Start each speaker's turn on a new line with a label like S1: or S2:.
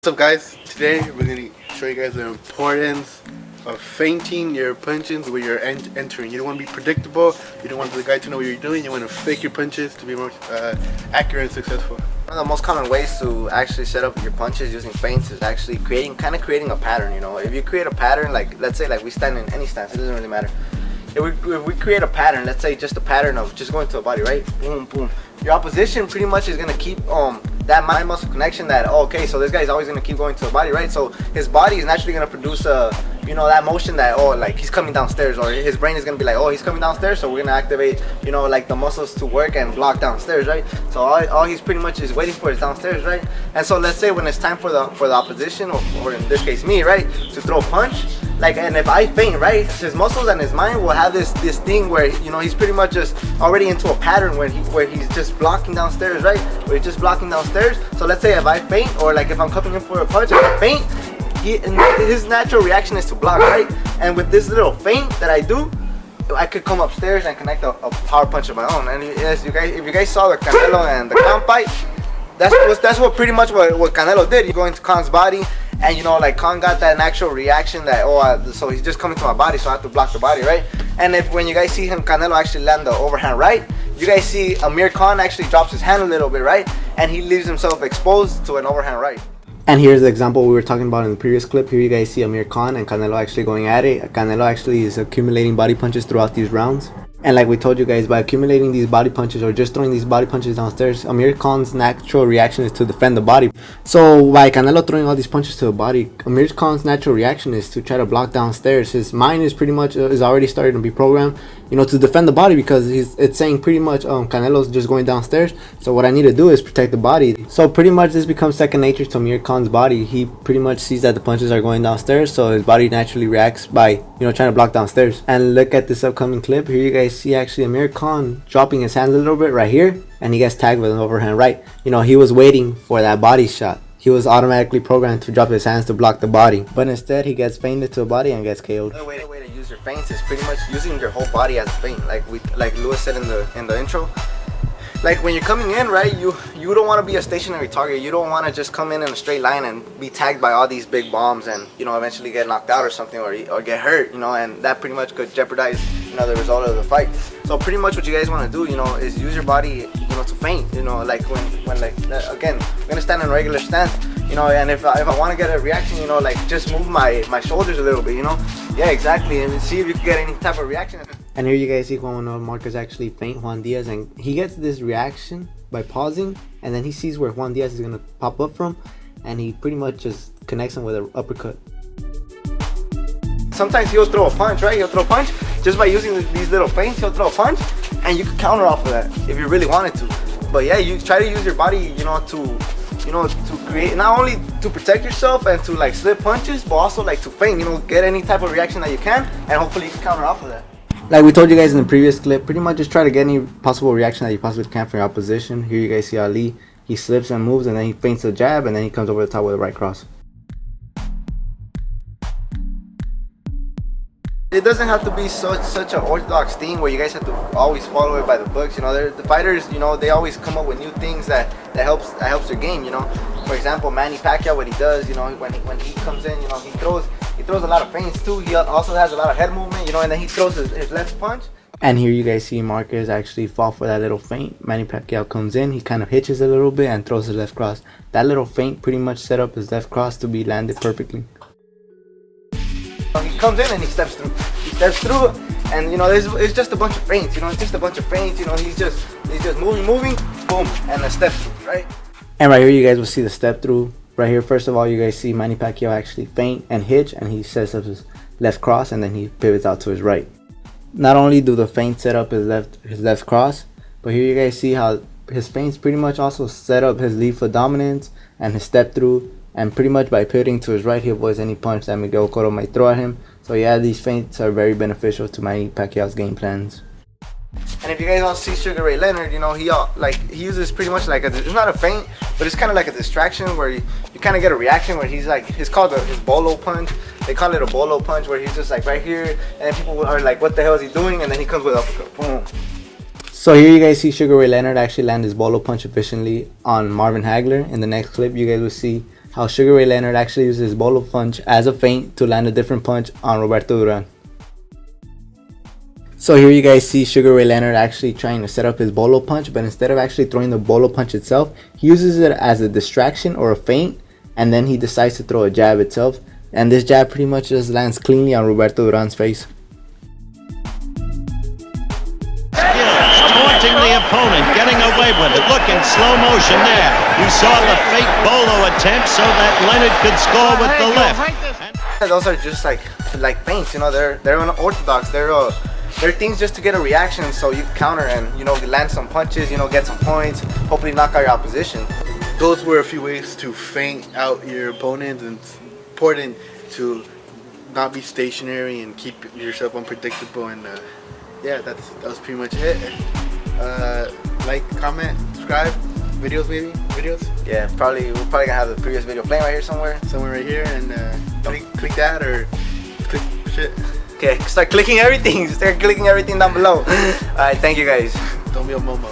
S1: What's up guys, today we're going to show you guys the importance of feinting your punches where you're entering. You don't want to be predictable, you don't want the guy to know what you're doing, you want to fake your punches to be more accurate and successful.
S2: One of the most common ways to actually set up your punches using feints is actually creating a pattern. You know, if you create a pattern, like let's say like we stand in any stance, it doesn't really matter. If we create a pattern, let's say just a pattern of just going to a body, right? Boom, boom. Your opposition pretty much is gonna keep that mind muscle connection that okay, so this guy's always gonna keep going to the body, right? So his body is naturally gonna produce that motion that like he's coming downstairs, or his brain is gonna be like, oh, he's coming downstairs, so we're gonna activate like the muscles to work and block downstairs, right? So all he's pretty much is waiting for is downstairs, right? And so let's say when it's time for the opposition, or in this case me, right, to throw a punch. And if I feint, right, his muscles and his mind will have this thing where he's pretty much just already into a pattern where he's just blocking downstairs, right? Where he's just blocking downstairs. So let's say if I feint, or like if I'm coming in for a punch, if I feint, his natural reaction is to block, right? And with this little feint that I do, I could come upstairs and connect a power punch of my own. And if you guys saw the Canelo and the Khan fight, that's what pretty much what Canelo did. He go into Khan's body, and like Khan got that natural reaction that so he's just coming to my body, so I have to block the body, right? And when you guys see Canelo actually land the overhand right, you guys see Amir Khan actually drops his hand a little bit, right? And he leaves himself exposed to an overhand right.
S3: And here's the example we were talking about in the previous clip. Here you guys see Amir Khan and Canelo actually going at it. Canelo actually is accumulating body punches throughout these rounds. And like we told you guys, by accumulating these body punches or just throwing these body punches downstairs, Amir Khan's natural reaction is to defend the body. So by Canelo throwing all these punches to the body, Amir Khan's natural reaction is to try to block downstairs. His mind is pretty much is already starting to be programmed, to defend the body, because it's saying pretty much Canelo's just going downstairs. So what I need to do is protect the body. So pretty much this becomes second nature to Amir Khan's body. He pretty much sees that the punches are going downstairs, so his body naturally reacts by trying to block downstairs. And look at this upcoming clip. Here you guys see actually Amir Khan dropping his hands a little bit right here, and he gets tagged with an overhand right. He was waiting for that body shot. He was automatically programmed to drop his hands to block the body, but instead he gets feinted to the body and gets KO'd.
S2: The way to use your feints is pretty much using your whole body as a feint, like Lewis said in the intro. Like when you're coming in, right, you don't want to be a stationary target. You don't want to just come in a straight line and be tagged by all these big bombs and eventually get knocked out or something, or get hurt, and that pretty much could jeopardize the result of the fight. So pretty much what you guys want to do, is use your body, to feint. Like when again, I'm gonna stand in a regular stance, and if I want to get a reaction, like just move my shoulders a little bit, yeah, exactly, and see if you can get any type of reaction.
S3: And here you guys see Juan Manuel Marquez actually feint Juan Diaz, and he gets this reaction by pausing, and then he sees where Juan Diaz is gonna pop up from, and he pretty much just connects him with an uppercut.
S2: Sometimes he'll throw a punch, right? He'll throw a punch just by using these little feints. He'll throw a punch, and you can counter off of that if you really wanted to. But yeah, you try to use your body, to create, not only to protect yourself and to slip punches, but also to feint, get any type of reaction that you can, and hopefully you can counter off of that.
S3: Like we told you guys in the previous clip, pretty much just try to get any possible reaction that you possibly can from your opposition. Here you guys see Ali, he slips and moves, and then he feints a jab, and then he comes over the top with a right cross.
S2: It doesn't have to be such an orthodox thing where you guys have to always follow it by the books. The fighters, they always come up with new things that helps their game. For example, Manny Pacquiao, what he does, when he comes in, he throws a lot of feints too. He also has a lot of head movement, and then he throws his left punch.
S3: And here you guys see Marquez actually fall for that little feint. Manny Pacquiao comes in, he kind of hitches a little bit and throws his left cross. That little feint pretty much set up his left cross to be landed perfectly.
S2: He comes in and he steps through. And it's just a bunch of feints. It's just a bunch of feints. He's just moving, boom, and a step through, right?
S3: And right here you guys will see the step through. Right here, first of all, you guys see Manny Pacquiao actually feint and hitch, and he sets up his left cross, and then he pivots out to his right. Not only do the feints set up his left cross, but here you guys see how his feints pretty much also set up his lead foot dominance and his step through. And pretty much by pivoting to his right, he avoids any punch that Miguel Cotto might throw at him. So yeah, these feints are very beneficial to Manny Pacquiao's game plans.
S2: And if you guys all see Sugar Ray Leonard, he uses pretty much it's not a feint, but it's kind of like a distraction where you kind of get a reaction where it's called his bolo punch. They call it a bolo punch, where he's just right here, and then people are like, what the hell is he doing? And then he comes with uppercut, boom.
S3: So here you guys see Sugar Ray Leonard actually land his bolo punch efficiently on Marvin Hagler. In the next clip, you guys will see how Sugar Ray Leonard actually uses his bolo punch as a feint to land a different punch on Roberto Duran. So here you guys see Sugar Ray Leonard actually trying to set up his bolo punch, but instead of actually throwing the bolo punch itself, he uses it as a distraction or a feint, and then he decides to throw a jab itself, and this jab pretty much just lands cleanly on Roberto Duran's face.
S4: Taunting the opponent, getting away with it. Look in slow motion there. You saw the fake bolo attempt so that Leonard could score with the left.
S2: Those are just like feints, you know. They're unorthodox. They're things just to get a reaction, so you counter and, you know, land some punches, you know, get some points, hopefully knock out your opposition.
S1: Those were a few ways to feint out your opponent, and it's important to not be stationary and keep yourself unpredictable. And yeah, that was pretty much it. Like, comment, subscribe, videos maybe, videos.
S2: Yeah, we're probably gonna have the previous video playing right here somewhere
S1: Right here, and click that or click shit.
S2: Okay, start clicking everything down below. Alright, thank you guys.
S1: Don't be a momo.